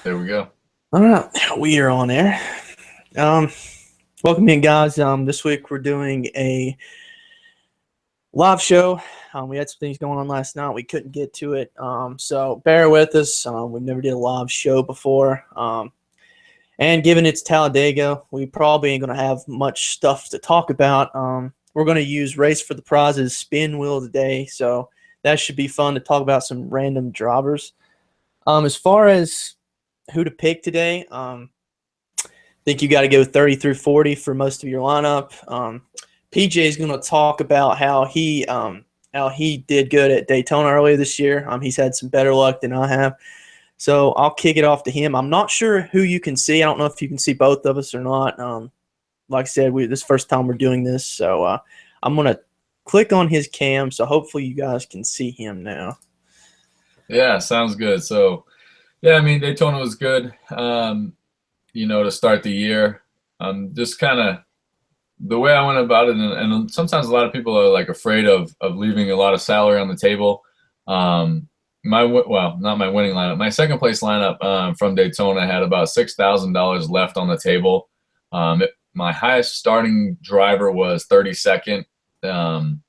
There we go. All right, we are on air. Um, Welcome in, guys. This week we're doing a live show. We had some things going on last night. We couldn't get to it, so bear with us. We've never did a live show before, and given it's Talladega, we probably ain't gonna have much stuff to talk about. We're gonna use Race for the Prizes spin wheel today, so that should be fun to talk about some random drivers. As far as who to pick today, think you got to go 30 through 40 for most of your lineup. PJ is going to talk about how he did good at Daytona earlier this year. He's had some better luck than I have. So I'll kick it off to him. I'm not sure who you can see. I don't know if you can see both of us or not. Like I said, this is the first time we're doing this. So I'm going to click on his cam. So hopefully you guys can see him now. Yeah, sounds good. So, yeah, I mean, Daytona was good, to start the year. Just kind of the way I went about it, and sometimes a lot of people are like afraid of leaving a lot of salary on the table. Not my winning lineup. My second place lineup from Daytona had about $6,000 left on the table. My highest starting driver was 32nd, and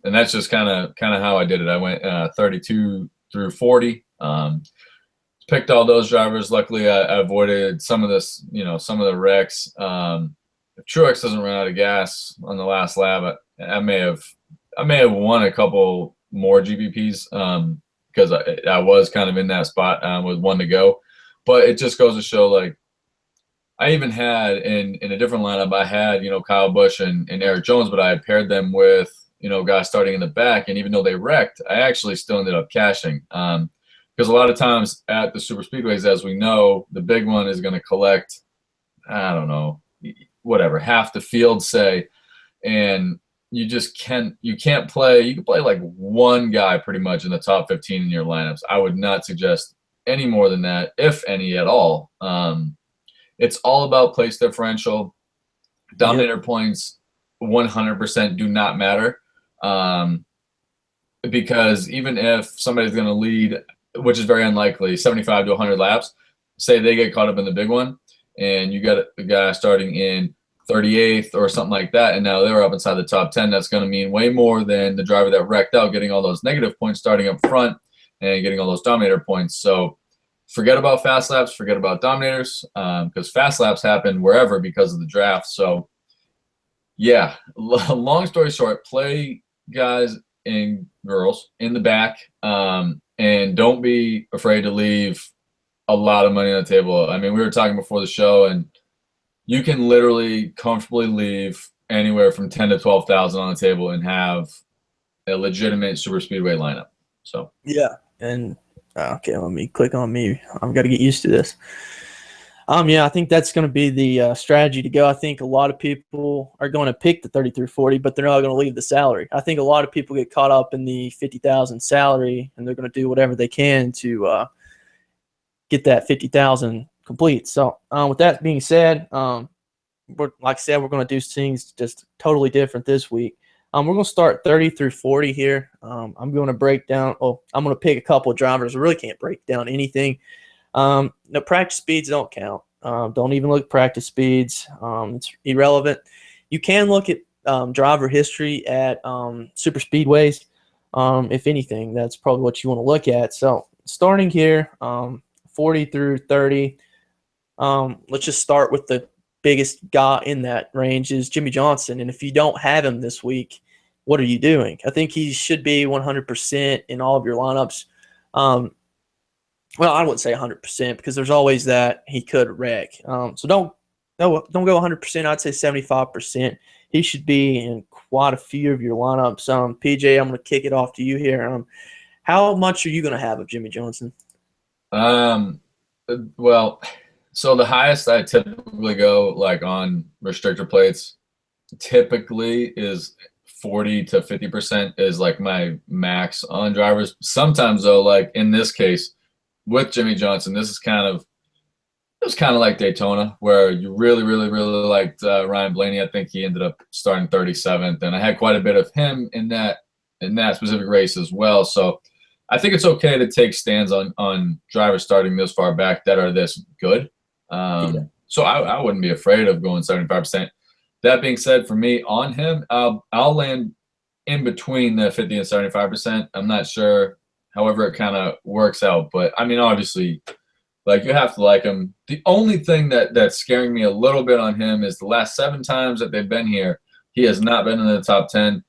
that's just kind of how I did it. I went 32 through 40. Picked all those drivers. Luckily, I avoided some of this, some of the wrecks. If Truex doesn't run out of gas on the last lap, I may have won a couple more GPPs because I was kind of in that spot with one to go. But it just goes to show, like, I even had in a different lineup, I had Kyle Busch and Eric Jones, but I had paired them with guys starting in the back, and even though they wrecked, I actually still ended up cashing. Because a lot of times at the super speedways, as we know, the big one is going to collect, I don't know, whatever, half the field, say, and you can't play. You can play like one guy pretty much in the top 15 in your lineups. I would not suggest any more than that, if any at all. It's all about place differential. Dominator points 100% do not matter. Because even if somebody's going to lead, which is very unlikely, 75 to 100 laps, say they get caught up in the big one, and you got a guy starting in 38th or something like that, and now they're up inside the top 10, that's going to mean way more than the driver that wrecked out getting all those negative points starting up front and getting all those dominator points. So forget about fast laps, forget about dominators, because fast laps happen wherever because of the draft. So, yeah, long story short, play guys and girls in the back, and don't be afraid to leave a lot of money on the table. I mean, we were talking before the show, and you can literally comfortably leave anywhere from 10 to 12,000 on the table and have a legitimate super speedway lineup. So yeah, and okay, let me click on me. I've got to get used to this. Yeah, I think that's going to be the strategy to go. I think a lot of people are going to pick the 30 through 40, but they're not going to leave the salary. I think a lot of people get caught up in the 50,000 salary, and they're going to do whatever they can to get that 50,000 complete. So with that being said, like I said, we're going to do things just totally different this week. We're going to start 30 through 40 here. I'm going to break down. I'm going to pick a couple of drivers. I really can't break down anything. No, practice speeds don't count. Don't even look at practice speeds. It's irrelevant. You can look at driver history at super speedways. If anything, that's probably what you want to look at. So starting here, 40 through 30. Let's just start with the biggest guy in that range is Jimmy Johnson. And if you don't have him this week, what are you doing? I think he should be 100% in all of your lineups. Well, I wouldn't say 100% because there's always that he could wreck. So don't go 100%. I'd say 75%. He should be in quite a few of your lineups. PJ, I'm going to kick it off to you here. How much are you going to have of Jimmy Johnson? Well, so the highest I typically go, like on restrictor plates, typically is 40 to 50% is like my max on drivers. Sometimes though, like in this case with Jimmy Johnson, it was kind of like Daytona, where you really, really, really liked Ryan Blaney. I think he ended up starting 37th, and I had quite a bit of him in that specific race as well. So I think it's okay to take stands on drivers starting this far back that are this good. Yeah. So I wouldn't be afraid of going 75%. That being said, for me on him, I'll land in between the 50 and 75%. I'm not sure, however it kind of works out, but I mean, obviously, like you have to like him. The only thing that's scaring me a little bit on him is the last 7 times that they've been here, he has not been in the top 10.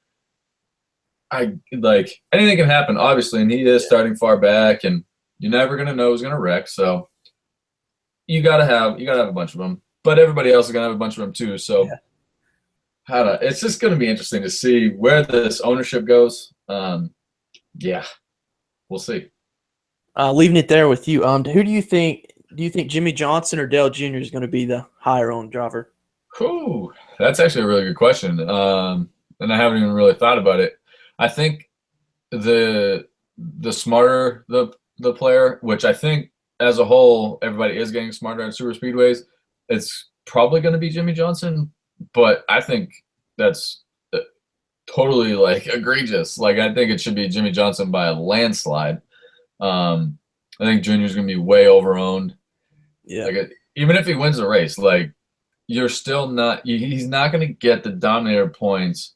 I like anything can happen, obviously, and he is starting far back, and you're never gonna know who's gonna wreck. So you gotta have a bunch of them, but everybody else is gonna have a bunch of them too. So Yeah. it's just gonna be interesting to see where this ownership goes. Yeah, we'll see. Leaving it there with you. Who do you think? Do you think Jimmy Johnson or Dale Jr. is going to be the higher owned driver? Whew, that's actually a really good question, and I haven't even really thought about it. I think the smarter the player, which I think as a whole everybody is getting smarter at super speedways, it's probably going to be Jimmy Johnson. But I think that's totally like egregious. Like I think it should be Jimmy Johnson by a landslide. I think Junior's going to be way overowned. Yeah. Like even if he wins the race, like you're still not. He's not going to get the dominator points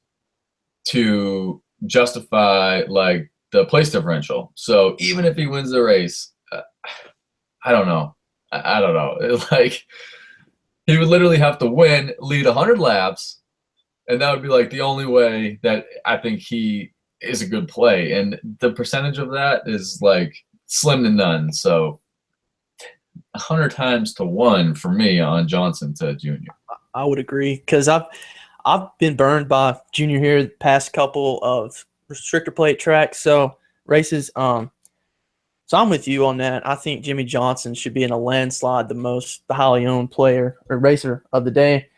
to justify like the place differential. So even if he wins the race, I don't know. I don't know. Like he would literally have to win, lead 100 laps, and that would be like the only way that I think he is a good play. And the percentage of that is like slim to none. So 100 times to 1 for me on Johnson to Junior. I would agree because I've been burned by Junior here the past couple of restrictor plate tracks, so races. So I'm with you on that. I think Jimmy Johnson should be in a landslide the highly owned player or racer of the day.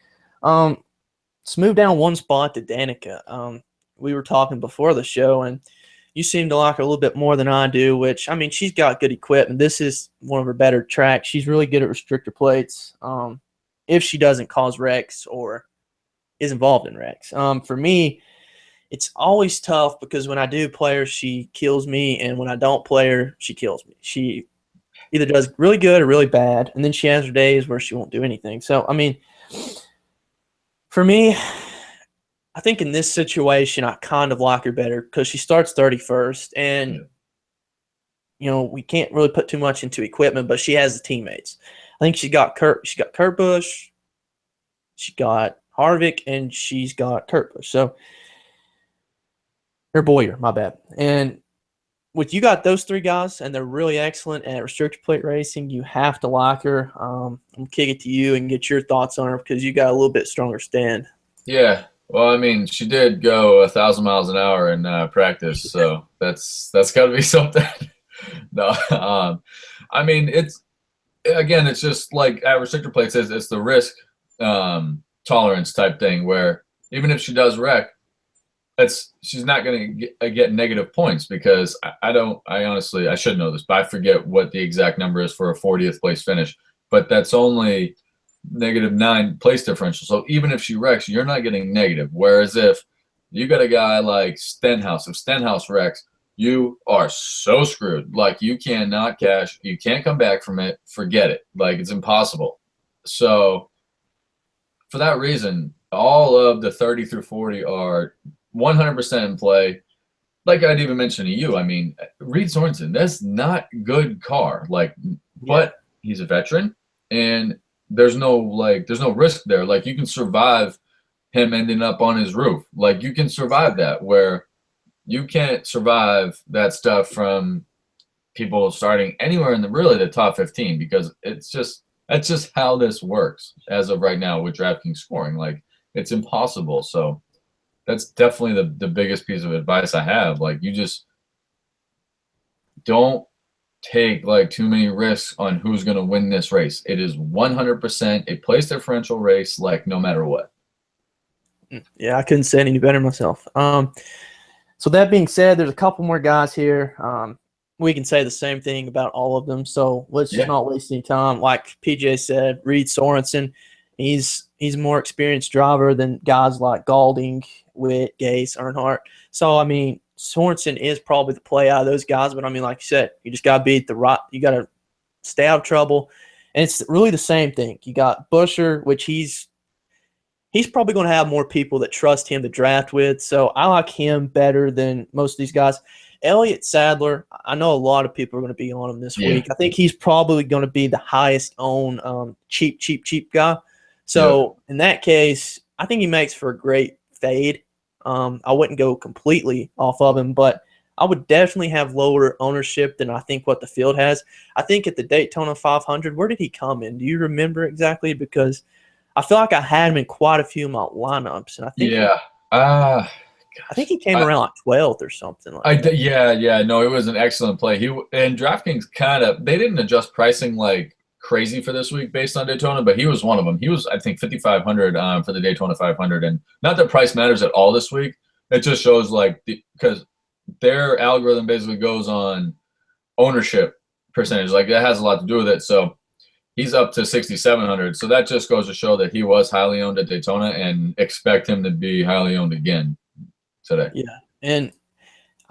Let's move down one spot to Danica. We were talking before the show, and you seem to like her a little bit more than I do, which, I mean, she's got good equipment. This is one of her better tracks. She's really good at restrictor plates if she doesn't cause wrecks or is involved in wrecks. For me, it's always tough because when I do play her, she kills me, and when I don't play her, she kills me. She either does really good or really bad, and then she has her days where she won't do anything. So, I mean, for me, I think in this situation, I kind of like her better because she starts 31st, and we can't really put too much into equipment, but she has the teammates. I think she got Kurt Busch, she got Harvick, and she's got Kurt Busch. So, or Boyer, my bad. And with you got those 3 guys, and they're really excellent at restrictor plate racing, you have to like her. I'm kick it to you and get your thoughts on her because you got a little bit stronger stand. Yeah. Well, I mean, she did go 1,000 miles an hour in practice, so that's got to be something. No, I mean, it's just like at restrictor plates, it's the risk tolerance type thing where even if she does wreck, she's not going to get negative points because I honestly, I should know this, but I forget what the exact number is for a 40th place finish, but that's only -9 place differential. So even if she wrecks, you're not getting negative. Whereas if you got a guy like Stenhouse, if Stenhouse wrecks, you are so screwed. Like you cannot cash, you can't come back from it, forget it. Like it's impossible. So for that reason, all of the 30 through 40 are 100% in play. Like I'd even mentioned to you, I mean, Reed Sorensen, that's not good car. Like, but he's a veteran, and there's no risk there. Like you can survive him ending up on his roof. Like you can survive that, where you can't survive that stuff from people starting anywhere in the top 15 because that's just how this works as of right now with DraftKings scoring. Like it's impossible. So that's definitely the biggest piece of advice I have. Like you just don't take like too many risks on who's going to win this race. It is 100% a place differential race, like no matter what. Yeah, I couldn't say it any better myself. So that being said, there's a couple more guys here. We can say the same thing about all of them. So let's just not waste any time. Like PJ said, Reed Sorensen, he's a more experienced driver than guys like Galding, Witt, Gase, Earnhardt. So, I mean, Sorensen is probably the play out of those guys, but I mean, like you said, you just got to beat the right. You got to stay out of trouble, and it's really the same thing. You got Busher, which he's probably going to have more people that trust him to draft with. So I like him better than most of these guys. Elliott Sadler, I know a lot of people are going to be on him this week. I think he's probably going to be the highest owned cheap guy. So in that case, I think he makes for a great fade. I wouldn't go completely off of him, but I would definitely have lower ownership than I think what the field has. I think at the Daytona 500, where did he come in? Do you remember exactly? Because I feel like I had him in quite a few of my lineups, and I think I think he came around like 12th or something like that. Yeah. No, it was an excellent play. And DraftKings they didn't adjust pricing like crazy for this week based on Daytona, but he was one of them. He was, I think, 5,500 for the Daytona 500, and not that price matters at all this week. It just shows because their algorithm basically goes on ownership percentage. Like that has a lot to do with it. So he's up to 6,700. So that just goes to show that he was highly owned at Daytona, and expect him to be highly owned again today. Yeah, and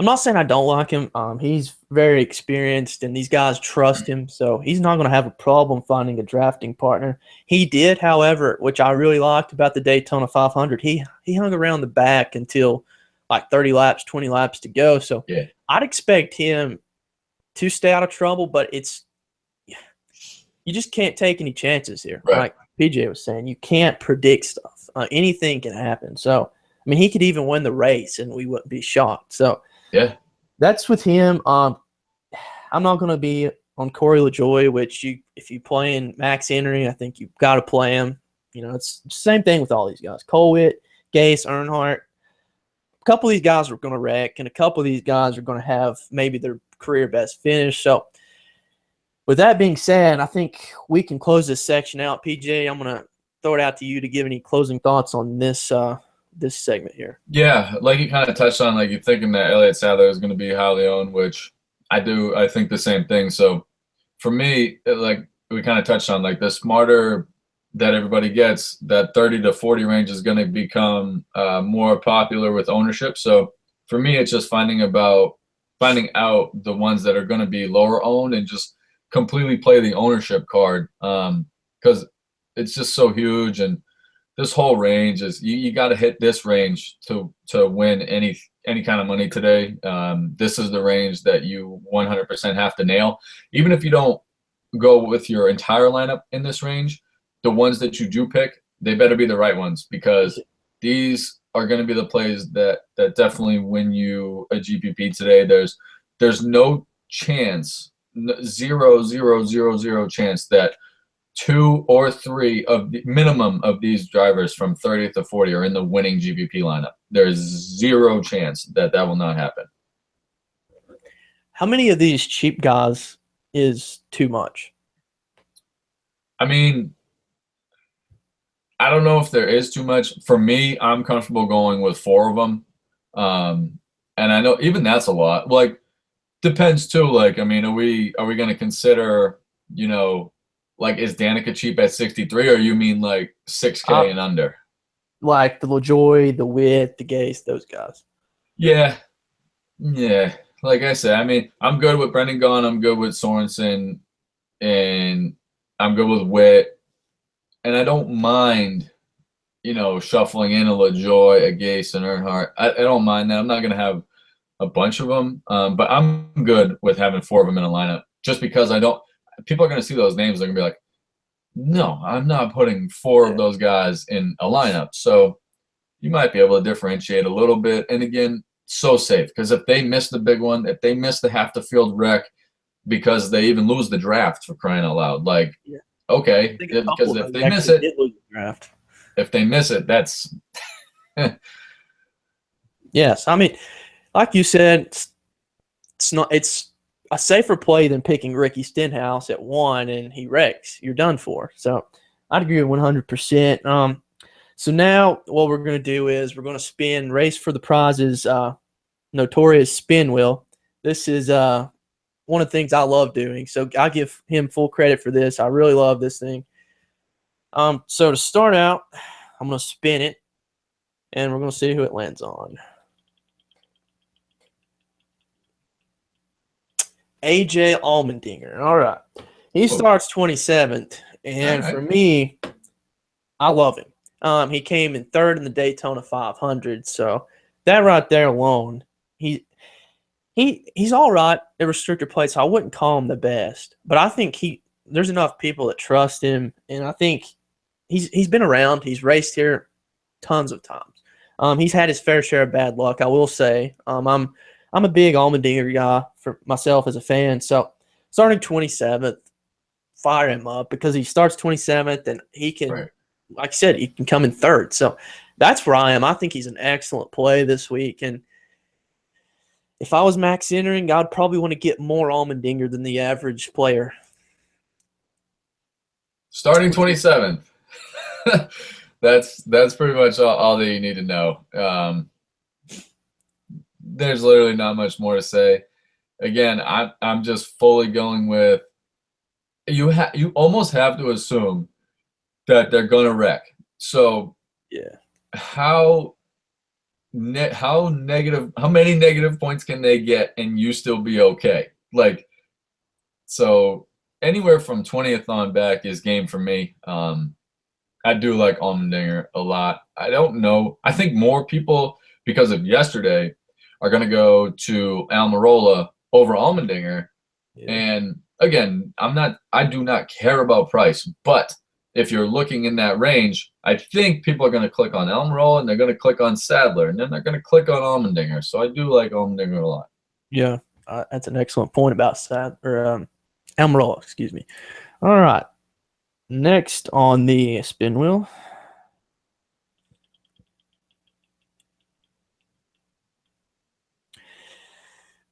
I'm not saying I don't like him. He's very experienced, and these guys trust him, so he's not going to have a problem finding a drafting partner. He did, however, which I really liked about the Daytona 500, he hung around the back until like 30 laps, 20 laps to go. So I'd expect him to stay out of trouble, but you just can't take any chances here. Right. Like PJ was saying, you can't predict stuff. Anything can happen. So, I mean, he could even win the race, and we wouldn't be shocked. So, that's with him. I'm not going to be on Corey LaJoie, which if you play in Max Henry, I think you've got to play him. You know, it's the same thing with all these guys. Colwitt, Gase, Earnhardt. A couple of these guys are going to wreck, and a couple of these guys are going to have maybe their career best finish. So, with that being said, I think we can close this section out. PJ, I'm going to throw it out to you to give any closing thoughts on this this segment here. Yeah, like you kind of touched on, like you're thinking that Elliott Sadler is going to be highly owned, which I do. I think the same thing. So for me, like we kind of touched on, like the smarter that everybody gets, that 30 to 40 range is going to become more popular with ownership. So for me, it's just finding out the ones that are going to be lower owned and just completely play the ownership card, because it's just so huge. And this whole range is you got to hit this range to win any kind of money today. This is the range that you 100% have to nail. Even if you don't go with your entire lineup in this range, the ones that you do pick, they better be the right ones, because these are going to be the plays that definitely win you a GPP today. There's no chance, 0.000 chance that 2 or 3 of the minimum of these drivers from 30 to 40 are in the winning GPP lineup. There's 0 chance that will not happen. How many of these cheap guys is too much? I mean, I don't know if there is too much. For me, I'm comfortable going with 4 of them. And I know even that's a lot. Like, depends too. Like, I mean, are we going to consider, like, is Danica cheap at 63, or you mean like 6K and under? Like the LaJoie, the Witt, the Gase, those guys. Yeah. Like I said, I mean, I'm good with Brendan Gaughan. I'm good with Sorensen, and I'm good with Witt. And I don't mind, shuffling in a LaJoie, a Gase, and Earnhardt. I don't mind that. I'm not going to have a bunch of them, but I'm good with having 4 of them in a lineup, just because people are going to see those names. They're going to be like, no, I'm not putting 4 of those guys in a lineup. So you might be able to differentiate a little bit. And again, so safe, because if they miss the big one, if they miss the half the field wreck because they even lose the draft, for crying out loud, like, okay, because if they miss it, if they miss it, that's yes. I mean, like you said, it's a safer play than picking Ricky Stenhouse at 1 and he wrecks. You're done for. So I'd agree with 100%. So now what we're going to do is we're going to race for the prizes, notorious spin wheel. This is one of the things I love doing. So I give him full credit for this. I really love this thing. So to start out, I'm going to spin it, and we're going to see who it lands on. AJ Allmendinger. All right. He Oh, starts 27th. all And right. for me, I love him. He came in third in the Daytona 500. So that right there alone, he's all right at restrictor plates. So I wouldn't call him the best. But I think there's enough people that trust him. And I think he's been around. He's raced here tons of times. He's had his fair share of bad luck, I will say. I'm a big Allmendinger guy for myself as a fan. So starting 27th, fire him up because he starts 27th and he can, Right. like I said, he can come in third. So that's where I am. I think he's an excellent play this week. And if I was max entering, I'd probably want to get more Allmendinger than the average player. Starting 27th. That's pretty much all that you need to know. There's literally not much more to say. Again, I'm just fully going with you almost have to assume that they're gonna wreck. So Yeah. how how many negative points can they get and you still be okay? Like, so anywhere from 20th on back is game for me. I do like Allmendinger a lot. I don't know. I think more people, because of yesterday, are going to go to Almirola over Allmendinger. Yeah. And again, I do not care about price, but if you're looking in that range, I think people are going to click on Almirola and they're going to click on Sadler and then they're going to click on Allmendinger. So I do like Allmendinger a lot. Yeah. That's an excellent point about Almirola, excuse me. All right. Next on the spin wheel.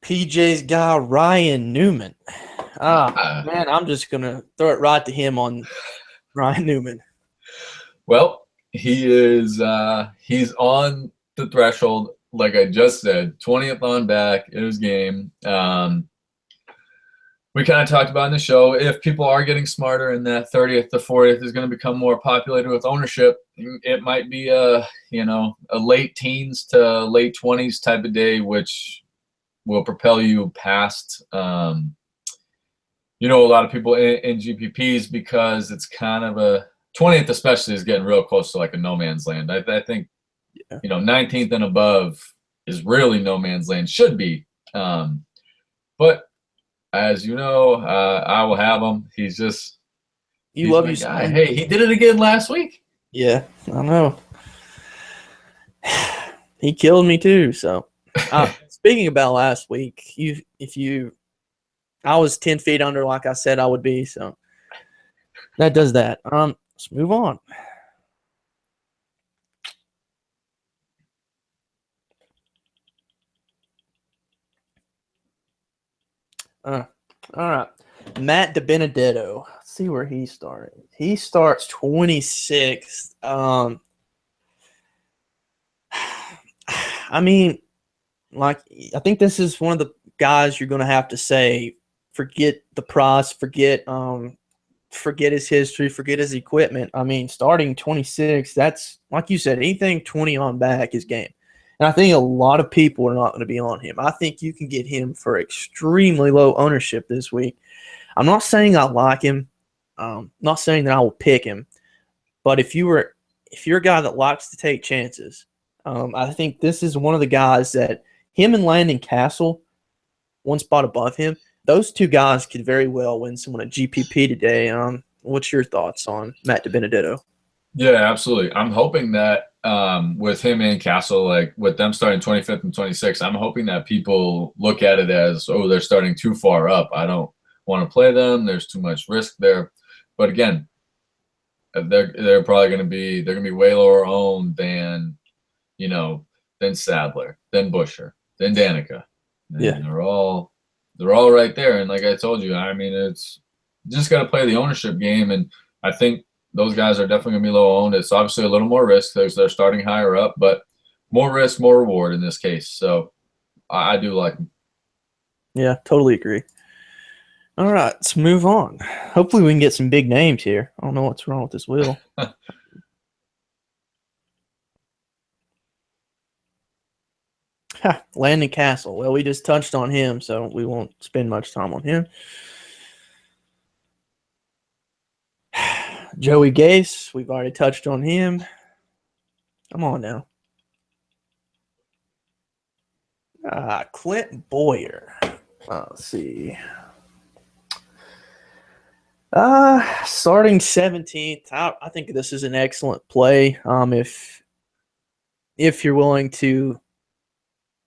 PJ's guy, Ryan Newman. Man, I'm just going to throw it right to him on Ryan Newman. Well, he's on the threshold, like I just said, 20th on back in his game. We kind of talked about in the show, if people are getting smarter and that 30th to 40th is going to become more populated with ownership, it might be a late teens to late 20s type of day, which will propel you past a lot of people in GPPs, because it's kind of a 20th especially is getting real close to like a no man's land. I think 19th and above is really no man's land, should be. But as you know, I will have him. He's Love my you guy. some. Hey, he did it again last week. Yeah, I know. He killed me too. So, speaking about last week, I was 10 feet under, like I said I would be. So that does that. Let's move on. All right. Matt DiBenedetto. Let's see where he started. He starts 26th. I mean, I think this is one of the guys you're going to have to say, forget the price, forget his history, forget his equipment. I mean, starting 26, that's, like you said, anything 20 on back is game. And I think a lot of people are not going to be on him. I think you can get him for extremely low ownership this week. I'm not saying I like him. Not saying that I will pick him. But if you're a guy that likes to take chances, I think this is one of the guys that him and Landon Castle, one spot above him, those two guys could very well win someone at GPP today. What's your thoughts on Matt DiBenedetto? Yeah, absolutely. I'm hoping that with him and Castle, like with them starting 25th and 26th, I'm hoping that people look at it as, oh, they're starting too far up. I don't want to play them. There's too much risk there. But again, they're probably going to be way lower owned than than Sadler, than Busher, than Danica. Yeah. They're all right there. And like I told you, I mean, it's just got to play the ownership game. And I think those guys are definitely going to be low owned. It's obviously a little more risk because they're starting higher up, but more risk, more reward in this case. So I do like them. Yeah, totally agree. All right, let's move on. Hopefully we can get some big names here. I don't know what's wrong with this wheel. Landon Castle. Well, we just touched on him, so we won't spend much time on him. Joey Gase, we've already touched on him. Come on now. Clint Boyer. Let's see. Starting 17th. I think this is an excellent play. If you're willing to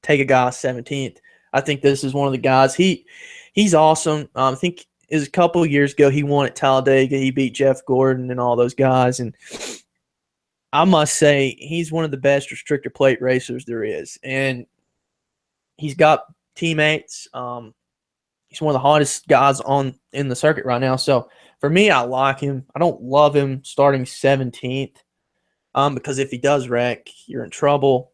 take a guy 17th, I think this is one of the guys. He's awesome. I think it was a couple of years ago he won at Talladega. He beat Jeff Gordon and all those guys, and I must say he's one of the best restrictor plate racers there is, and he's got teammates. He's one of the hottest guys in the circuit right now. So for me, I like him. I don't love him starting 17th because if he does wreck, you're in trouble.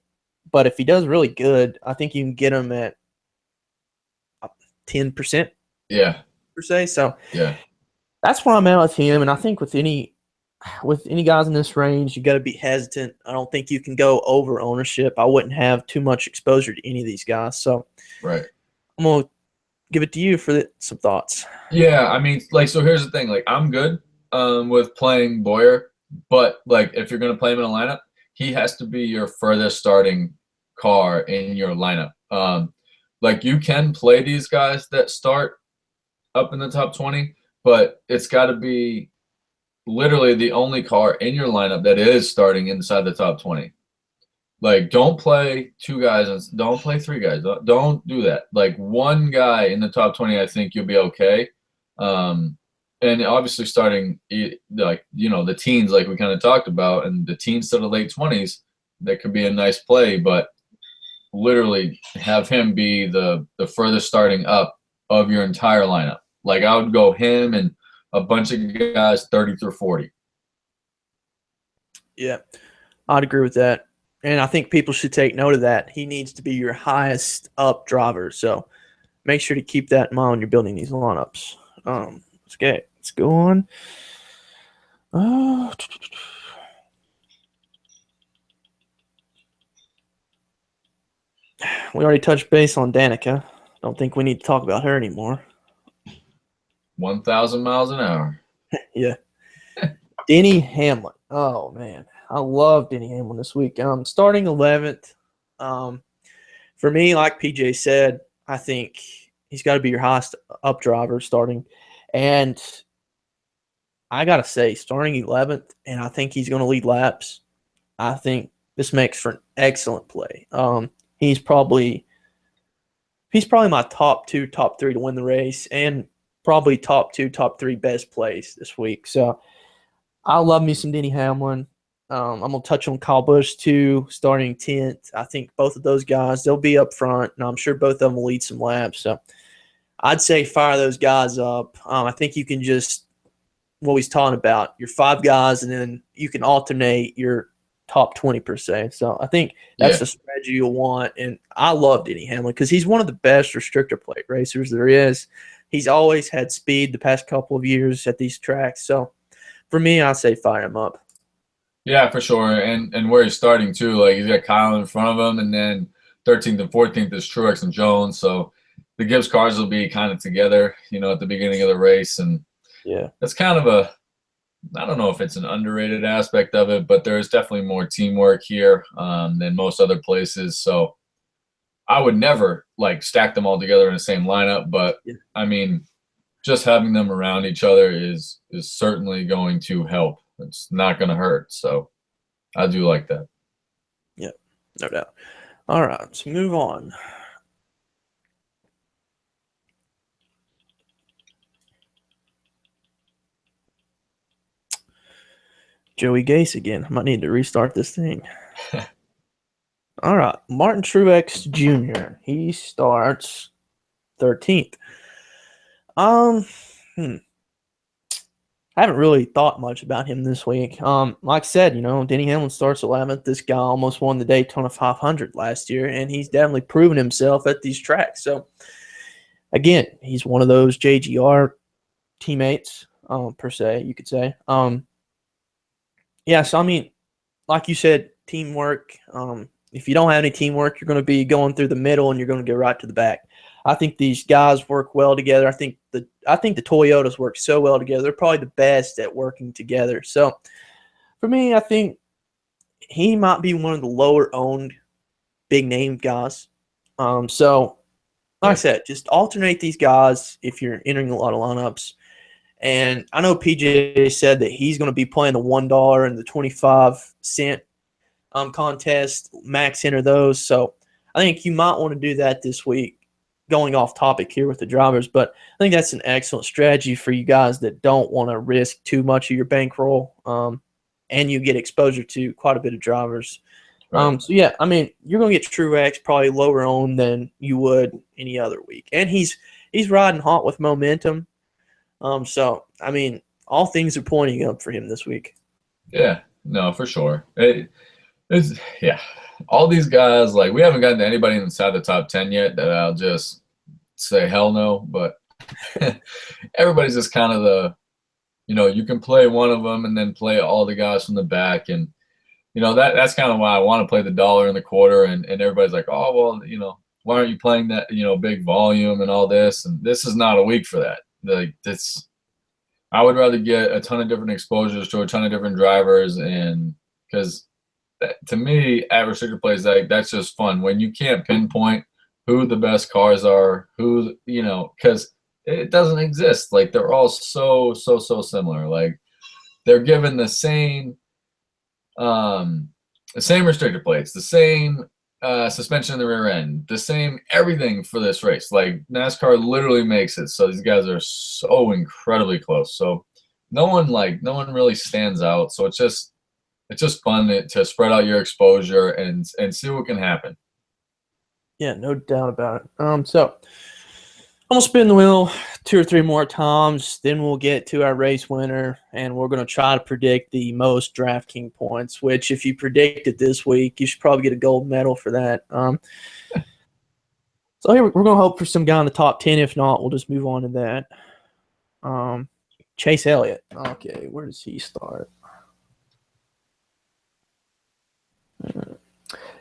But if he does really good, I think you can get him at 10%. Yeah. Per se. So yeah, that's where I'm at with him. And I think with any guys in this range, you got to be hesitant. I don't think you can go over ownership. I wouldn't have too much exposure to any of these guys. So right. I'm going to give it to you for some thoughts. Yeah, I mean, like, so here's the thing. Like, I'm good with playing Boyer, but, like, if you're going to play him in a lineup, he has to be your furthest starting car in your lineup. Like, you can play these guys that start up in the top 20, but it's got to be literally the only car in your lineup that is starting inside the top 20. Like, don't play two guys and don't play three guys. Don't do that. Like, one guy in the top 20, I think you'll be okay. And obviously starting, like, you know, the teens, like we kind of talked about, and the teens to the late 20s, that could be a nice play, but literally have him be the furthest starting up of your entire lineup. Like, I would go him and a bunch of guys 30 through 40. Yeah, I'd agree with that. And I think people should take note of that. He needs to be your highest up driver. So make sure to keep that in mind when you're building these lineups. Let's go on. We already touched base on Danica. Don't think we need to talk about her anymore. 1,000 miles an hour. Yeah. Denny Hamlin. Oh, man. I love Denny Hamlin this week. Starting 11th. For me, like PJ said, I think he's got to be your highest up driver starting. And I got to say, starting 11th, and I think he's going to lead laps. I think this makes for an excellent play. He's probably my top 2, top 3 to win the race, and probably top 2, top 3 best plays this week. So I love me some Denny Hamlin. I'm going to touch on Kyle Busch too, starting 10th. I think both of those guys, they'll be up front, and I'm sure both of them will lead some laps. So I'd say fire those guys up. I think you can just, what he's talking about, your 5 guys, and then you can alternate your top 20 per se. So I think that's the strategy you'll want. And I love Denny Hamlin because he's one of the best restrictor plate racers there is. He's always had speed the past couple of years at these tracks. So for me, I say fire him up. Yeah, for sure. And where he's starting too, like he's got Kyle in front of him, and then 13th and 14th is Truex and Jones. So the Gibbs cars will be kind of together, you know, at the beginning of the race. And yeah, that's kind of I don't know if it's an underrated aspect of it, but there's definitely more teamwork here than most other places. So I would never like stack them all together in the same lineup, but I mean, just having them around each other is certainly going to help. It's not going to hurt. So I do like that. Yeah, no doubt. All right, let's move on. Joey Gase again. I might need to restart this thing. All right, Martin Truex Jr. He starts 13th. I haven't really thought much about him this week. Like I said, you know, Denny Hamlin starts 11th. This guy almost won the Daytona 500 last year, and he's definitely proven himself at these tracks. So, again, he's one of those JGR teammates, per se, you could say. Yeah, so, I mean, like you said, teamwork. If you don't have any teamwork, you're going to be going through the middle and you're going to go right to the back. I think these guys work well together. I think the Toyotas work so well together. They're probably the best at working together. So for me, I think he might be one of the lower owned big name guys. So like I said, just alternate these guys if you're entering a lot of lineups. And I know PJ said that he's going to be playing the $1 and the 25-cent contest, max enter those. So I think you might want to do that this week. Going off topic here with the drivers, but I think that's an excellent strategy for you guys that don't want to risk too much of your bankroll, and you get exposure to quite a bit of drivers. Right. So yeah, I mean, you're gonna get Truex probably lower owned than you would any other week, and he's riding hot with momentum. So I mean, all things are pointing up for him this week. Yeah, no, for sure. It's yeah. All these guys, like, we haven't gotten to anybody inside the top 10 yet that I'll just say hell no, but everybody's just kind of you can play one of them and then play all the guys from the back. And, that's kind of why I want to play the $1 and the quarter. And everybody's like, oh, well, why aren't you playing that, big volume and all this? And this is not a week for that. Like, I would rather get a ton of different exposures to a ton of different drivers, and because to me, average sticker plays, that's just fun when you can't pinpoint who the best cars are, because it doesn't exist. Like, they're all so similar. Like, they're given the same restrictor plates, the same suspension in the rear end, the same everything for this race. Like, NASCAR literally makes it so these guys are so incredibly close. So no one really stands out. So it's just fun to spread out your exposure and see what can happen. Yeah, no doubt about it. So I'm gonna spin the wheel 2 or 3 more times, then we'll get to our race winner, and we're gonna try to predict the most DraftKings points. Which, if you predict it this week, you should probably get a gold medal for that. So here we're gonna hope for some guy in the top 10. If not, we'll just move on to that. Chase Elliott. Okay, where does he start?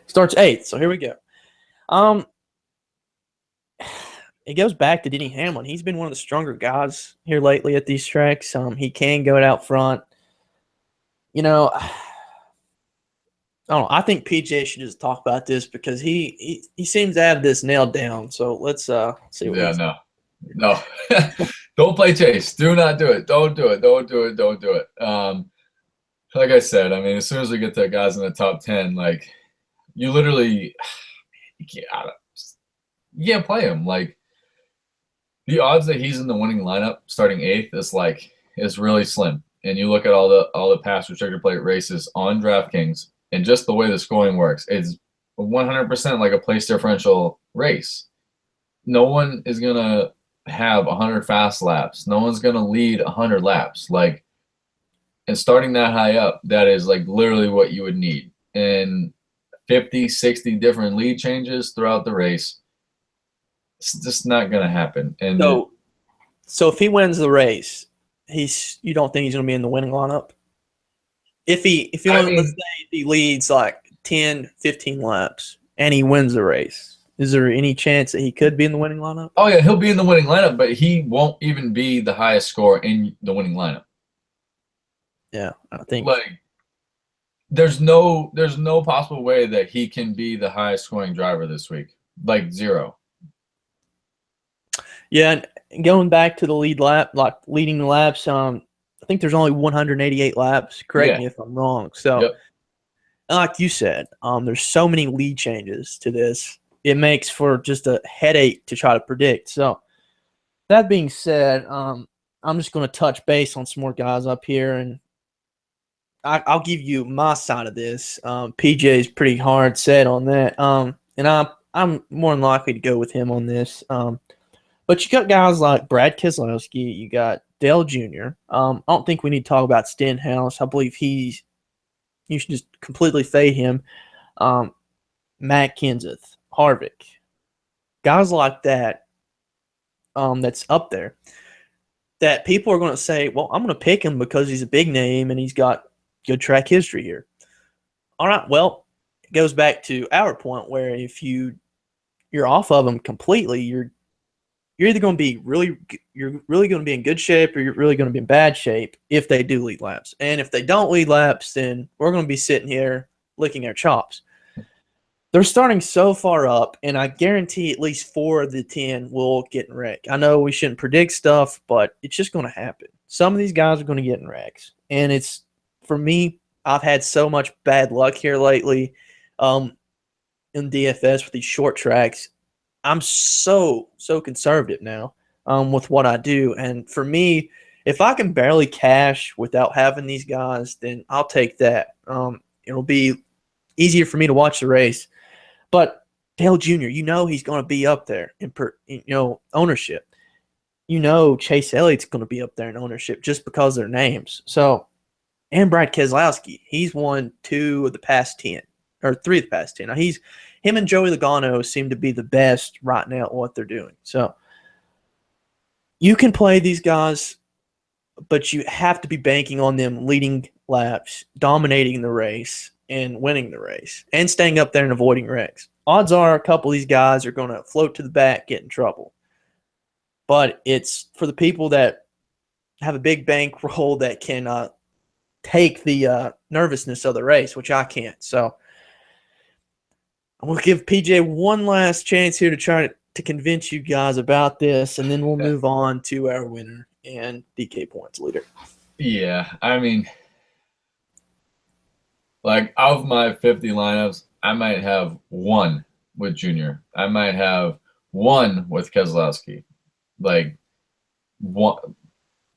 Starts 8th, so here we go. It goes back to Denny Hamlin. He's been one of the stronger guys here lately at these tracks. He can go out front. I don't know. I think PJ should just talk about this because he seems to have this nailed down. So let's see what no. Don't play Chase. Do not do it. Don't do it. Don't do it. Don't do it. Like I said, I mean, as soon as we get to guys in the top 10, like, you literally you can't play him. Like, the odds that he's in the winning lineup starting 8th is really slim. And you look at all the past restrictor plate races on DraftKings, and just the way the scoring works, it's 100% like a place differential race. No one is gonna have 100 fast laps. No one's gonna lead 100 laps. Like, and starting that high up, that is like literally what you would need. And 50, 60 different lead changes throughout the race, it's just not going to happen. And so if he wins the race, you don't think he's going to be in the winning lineup? Let's say he leads like 10, 15 laps and he wins the race, is there any chance that he could be in the winning lineup? Oh yeah, he'll be in the winning lineup, but he won't even be the highest score in the winning lineup. Yeah, I think like there's no possible way that he can be the highest scoring driver this week. Like, zero. Yeah, and going back to the leading the laps, I think there's only 188 laps. Correct me if I'm wrong. So, like you said, there's so many lead changes to this. It makes for just a headache to try to predict. So, that being said, I'm just going to touch base on some more guys up here, and I'll give you my side of this. PJ is pretty hard set on that, and I'm more than likely to go with him on this. But you got guys like Brad Keselowski. You got Dale Jr. I don't think we need to talk about Stenhouse. I believe you should just completely fade him. Matt Kenseth, Harvick, guys like that. That's up there. That people are going to say, well, I'm going to pick him because he's a big name and he's got good track history here. All right, well, goes back to our point where if you're off of them completely, you're either going to be you're really going to be in good shape or you're really going to be in bad shape if they do lead laps. And if they don't lead laps, then we're going to be sitting here licking our chops. They're starting so far up, and I guarantee at least 4 of the 10 will get in wreck. I know we shouldn't predict stuff, but it's just going to happen. Some of these guys are going to get in wrecks. And it's, for me, I've had so much bad luck here lately in DFS with these short tracks. I'm so conservative now with what I do. And for me, if I can barely cash without having these guys, then I'll take that. It'll be easier for me to watch the race. But Dale Jr., he's going to be up there in ownership. Chase Elliott's going to be up there in ownership just because of their names. So, and Brad Keselowski, he's won 2 of the past 10 or 3 of the past 10. Now him and Joey Logano seem to be the best right now at what they're doing. So you can play these guys, but you have to be banking on them leading laps, dominating the race, and winning the race, and staying up there and avoiding wrecks. Odds are a couple of these guys are going to float to the back, get in trouble. But it's for the people that have a big bankroll that can take the nervousness of the race, which I can't. So I'm going to give PJ one last chance here to try to convince you guys about this, and then we'll move on to our winner and DK points leader. Yeah, I mean, like, of my 50 lineups, I might have 1 with Junior. I might have 1 with Keselowski. Like, 1.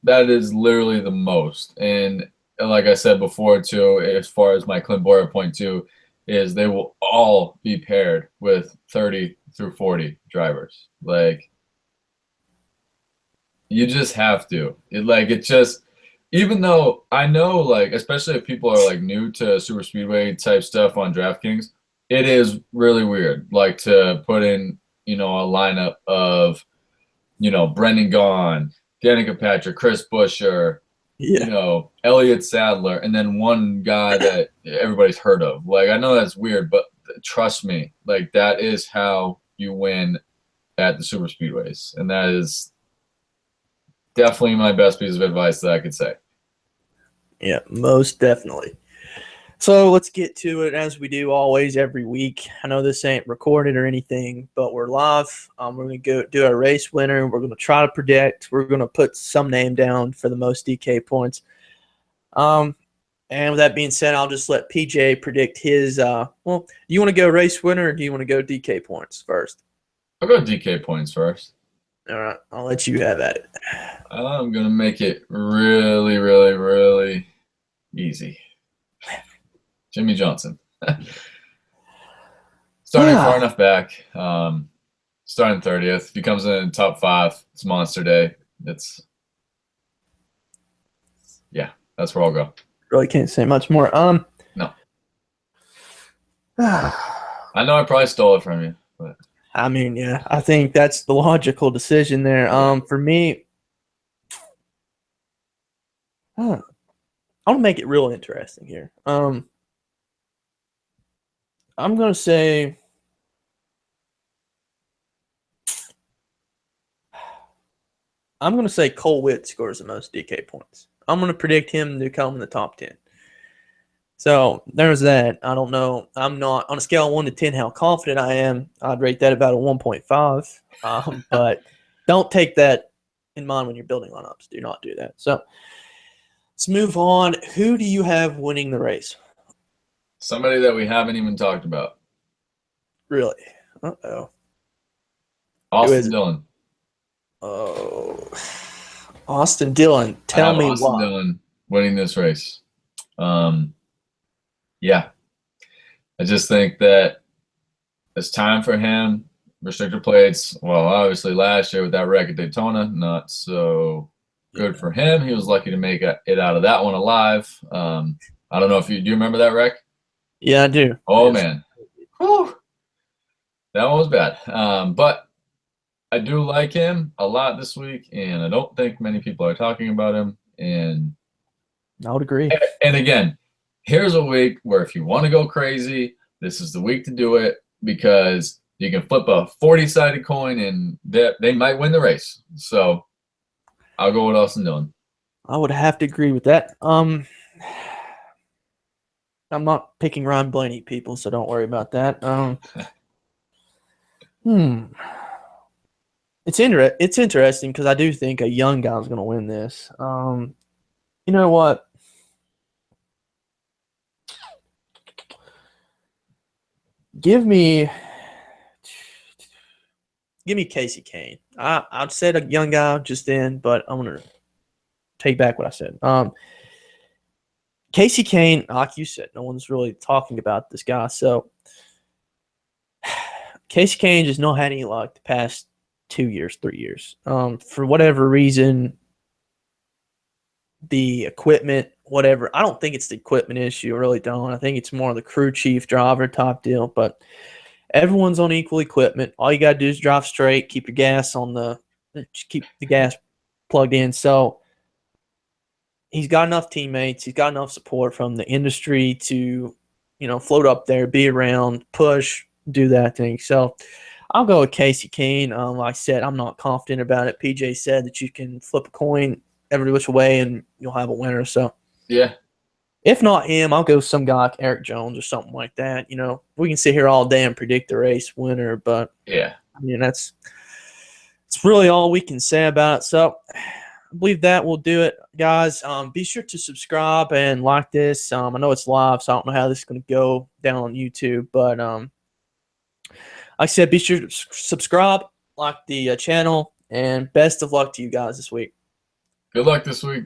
That is literally the most. And like I said before, too, as far as my Clint Boyer point, too, is they will all be paired with 30 through 40 drivers. Like, you just have to. Even though I know, like, especially if people are, like, new to super speedway type stuff on DraftKings, it is really weird, like, to put in, a lineup of, Brendan Gaughan, Danica Patrick, Chris Buescher, Elliott Sadler, and then one guy that everybody's heard of. Like, I know that's weird, but trust me, like, that is how you win at the super speedways. And that is definitely my best piece of advice that I could say. Yeah, most definitely. So let's get to it as we do always every week. I know this ain't recorded or anything, but we're live. We're going to go do our race winner. We're going to try to predict. We're going to put some name down for the most DK points. And with that being said, I'll just let PJ predict his. Do you want to go race winner or do you want to go DK points first? I'll go DK points first. All right, I'll let you have at it. I'm going to make it really, really, really easy. Jimmy Johnson. Starting far enough back. Starting 30th. If he comes in top 5, it's monster day. That's where I'll go. Really can't say much more. No. I know I probably stole it from you, but I mean, yeah, I think that's the logical decision there. For me, I want to make it real interesting here. I'm going to say Cole Witt scores the most DK points. I'm going to predict him to come in the top 10. So there's that. I don't know. I'm not on a scale of 1 to 10 how confident I am. I'd rate that about a 1.5. But don't take that in mind when you're building lineups. Do not do that. So let's move on. Who do you have winning the race? Somebody that we haven't even talked about. Really? Uh-oh. Austin Dillon. Oh. Austin Dillon. Tell me why. Austin Dillon winning this race. Yeah. I just think that it's time for him. Restrictor plates, well, obviously last year with that wreck at Daytona, not so good for him. He was lucky to make it out of that one alive. I don't know if do you remember that wreck? Yeah, I do. Oh, man. Whew. That one was bad. But I do like him a lot this week, and I don't think many people are talking about him. And I would agree. And again, here's a week where if you want to go crazy, This is the week to do it because you can flip a 40-sided coin and they might win the race. So I'll go with Austin Dillon. I would have to agree with that. I'm not picking Ryan Blaney, people, so don't worry about that. It's interesting because I do think a young guy's going to win this. You know what? Give me Casey Kane. I'd said a young guy just then, but I'm gonna take back what I said. Casey Kane, like you said, no one's really talking about this guy. So Casey Kane just not had any luck the past 2 years, 3 years. For whatever reason, the equipment, whatever. I don't think it's the equipment issue. I really don't. I think it's more of the crew chief driver type deal. But everyone's on equal equipment. All you got to do is drive straight, keep the gas plugged in. So he's got enough teammates. He's got enough support from the industry to, float up there, be around, push, do that thing. So I'll go with Casey Kane. Like I said, I'm not confident about it. PJ said that you can flip a coin every which way and you'll have a winner. So yeah, if not him, I'll go some guy like Eric Jones or something like that. We can sit here all day and predict the race winner, but yeah, that's really all we can say about it. So I believe that will do it, guys. Be sure to subscribe and like this. I know it's live, so I don't know how this is going to go down on YouTube, but like I said, be sure to subscribe, like the channel, and best of luck to you guys this week. Good luck this week.